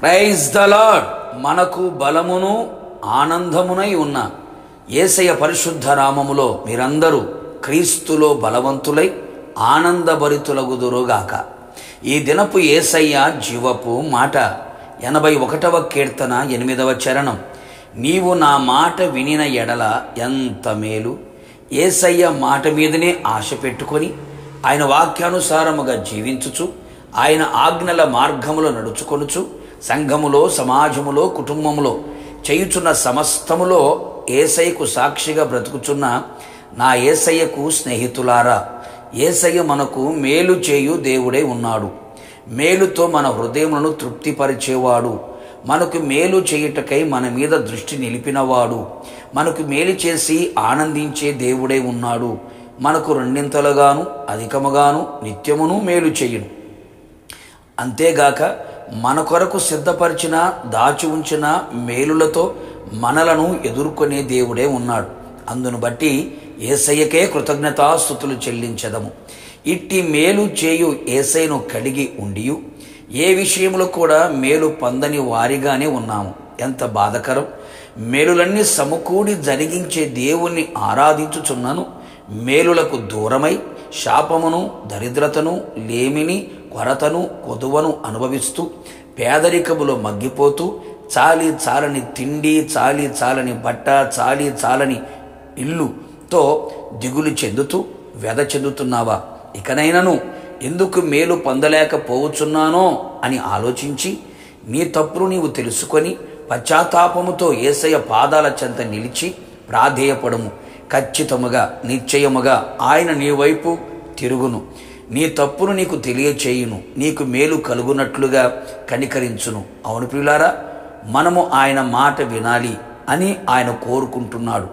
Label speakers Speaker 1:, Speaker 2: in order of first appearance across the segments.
Speaker 1: Praise the lord. మనకు బలమును ఆనందమునై ఉన్న యేసయ్య పరిశుద్ధ నామములో మీరందరూ క్రీస్తులో బలవంతులై ఆనందభరితులగుదురుగాక. ఈ దినపు యేసయ్య జీవపు మాట 81వ కీర్తన 8వ చరణం. నీవు నా మాట వినిన ఎడల ఎంత మేలు. యేసయ్య మాట మీదనే ఆశ పెట్టుకొని ఆయన వాక్యానుసారముగా జీవించుచు ఆయన ఆజ్ఞల మార్గములో నడుచుకొనుచు సంఘములో, సమాజములో, కుటుంబములో చేయుచున్న సమస్తములో యేసయ్యకు సాక్షిగా బ్రతుకుచున్న నా యేసయ్యకు స్నేహితులారా, యేసయ్య మనకు మేలు చేయు దేవుడై ఉన్నాడు. మేలుతో మన హృదయములను తృప్తిపరిచేవాడు. మనకు మేలు చేయుటకై మన మీద దృష్టి నిలిపినవాడు. మనకు మేలు చేసి ఆనందించే దేవుడై ఉన్నాడు. మనకు రెండింతలుగాను అధికముగాను నిత్యమును మేలు చేయును. అంతేగాక మన కొరకు సిద్ధపరిచిన దాచి ఉంచిన మేలులతో మనలను ఎదుర్కొనే దేవుడే ఉన్నాడు. అందును బట్టి యేసయ్యకే కృతజ్ఞతాస్తుతులు చెల్లించదము. ఇట్టి మేలు చేయు యేసయ్యను కలిగి ఉండియు ఏ విషయంలో కూడా మేలు పొందని వారిగానే ఉన్నాము. ఎంత బాధకరం! మేలులన్నీ సమకూడి జరిగించే దేవుణ్ణి ఆరాధించుచున్నాను. మేలులకు దూరమై శాపమును, దరిద్రతను, లేమిని, కొరతను, కొదువను అనుభవిస్తూ పేదరికములో మగ్గిపోతూ చాలి చాలని తిండి, చాలి చాలని బట్ట, చాలి చాలని ఇల్లుతో దిగులు చెందుతూ వ్యధ చెందుతున్నావా? ఇకనైనను ఎందుకు మేలు పొందలేకపోవచ్చున్నానో అని ఆలోచించి నీ తప్పును నీవు తెలుసుకొని పశ్చాత్తాపముతో యేసయ్య పాదాల చెంత నిలిచి ప్రాధేయపడము. ఖచ్చితముగా, నిశ్చయముగా ఆయన నీ వైపు తిరుగును. నీ తప్పును నీకు తెలియచేయును. నీకు మేలు కలుగునట్లుగా కనికరించును. అవును ప్రియులారా, మనము ఆయన మాట వినాలి అని ఆయన కోరుకుంటున్నాడు.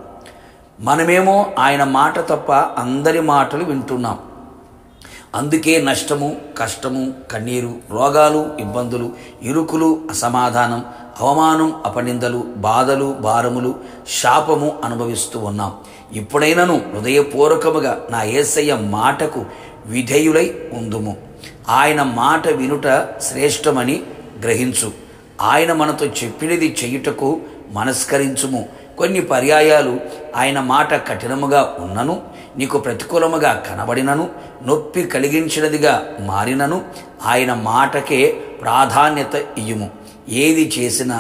Speaker 1: మనమేమో ఆయన మాట తప్ప అందరి మాటలు వింటున్నాం. అందుకే నష్టము, కష్టము, కన్నీరు, రోగాలు, ఇబ్బందులు, ఇరుకులు, అసమాధానం, అవమానం, అపనిందలు, బాధలు, భారములు, శాపము అనుభవిస్తూ ఉన్నాం. ఇప్పుడైనను హృదయపూర్వకముగా నా యేసయ్య మాటకు విధేయులై ఉందుము. ఆయన మాట వినుట శ్రేష్టమని గ్రహించు. ఆయన మనతో చెప్పినది చెయ్యుటకు మనస్కరించుము. కొన్ని పర్యాయాలు ఆయన మాట కఠినముగా ఉన్నను, నీకు ప్రతికూలముగా కనబడినను, నొప్పి కలిగించినదిగా మారినను ఆయన మాటకే ప్రాధాన్యత ఇయ్యుము. ఏది చేసినా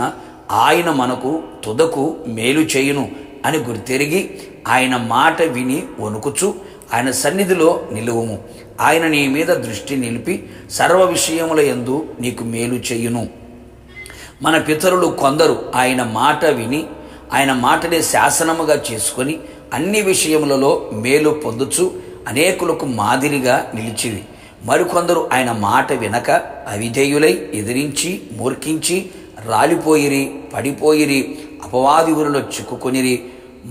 Speaker 1: ఆయన మనకు తుదకు మేలు చేయును అని గుర్తెరిగి ఆయన మాట విని వణుకుచు ఆయన సన్నిధిలో నిలువుము. ఆయన నీ మీద దృష్టి నిలిపి సర్వ విషయముల యందు నీకు మేలు చేయును. మన పితరులు కొందరు ఆయన మాట విని ఆయన మాటనే శాసనముగా చేసుకొని అన్ని విషయములలో మేలు పొందుచు అనేకులకు మాదిరిగా నిలిచిరి. మరికొందరు ఆయన మాట వినక అవిధేయులై ఎదిరించి మూర్ఖించి రాలిపోయిరి, పడిపోయిరి, అపవాది ఊరిలో చిక్కుకొనిరి,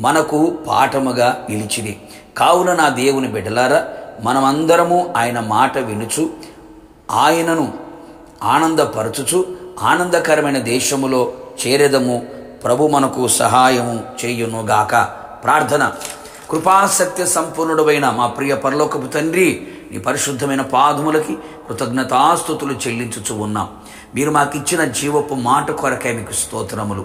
Speaker 1: మనకు పాఠముగా నిలిచిరి. కావున నా దేవుని బిడ్డలారా, మనమందరము ఆయన మాట వినుచు ఆయనను ఆనందపరచుచు ఆనందకరమైన దేశములో చేరెదము. ప్రభు మనకు సహాయము చేయునుగాక. ప్రార్థన. కృపాసత్య సంపూర్ణుడైన మా ప్రియ పరలోకపు తండ్రి, నీ పరిశుద్ధమైన పాదములకి కృతజ్ఞతాస్తుతులు చెల్లించుచు ఉన్నాం. మీరు మాకిచ్చిన జీవపు మాట కొరకే మీకు స్తోత్రములు.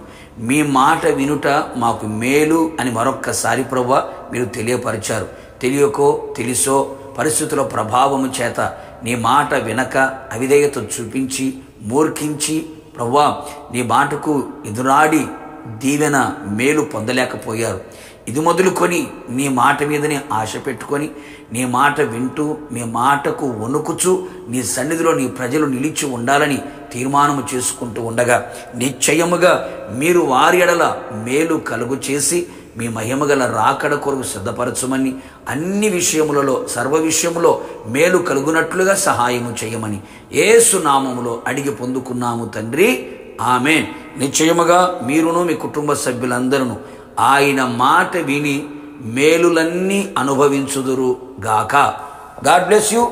Speaker 1: మీ మాట వినుట మాకు మేలు అని మరొక్కసారి ప్రభువా మీరు తెలియపరిచారు. తెలియకో తెలిసో పరిస్థితుల ప్రభావము చేత నీ మాట వినక అవిధేయత చూపించి మూర్ఖించి ప్రభువా నీ మాటకు ఎదురాడి దీవెన మేలు పొందలేకపోయారు. ఇది మొదలుకొని నీ మాట మీదనే ఆశ పెట్టుకొని నీ మాట వింటూ నీ మాటకు వణుకుచు నీ సన్నిధిలో నీ ప్రజలు నిలిచి ఉండాలని తీర్మానము చేసుకుంటూ ఉండగా నిశ్చయముగా మీరు వారి ఎడల మేలు కలుగు చేసి మీ మహిమగల రాకడ కొరకు సిద్ధపరచమని, అన్ని విషయములలో సర్వ విషయములో మేలు కలుగునట్లుగా సహాయము చేయమని యేసు నామములో అడిగి పొందుకున్నాము తండ్రి. ఆమేన్. నిశ్చయముగా మీరును మీ కుటుంబ సభ్యులందరూ ఆయన మాట విని మేలులన్నీ అనుభవించుదురు గాక. God bless you.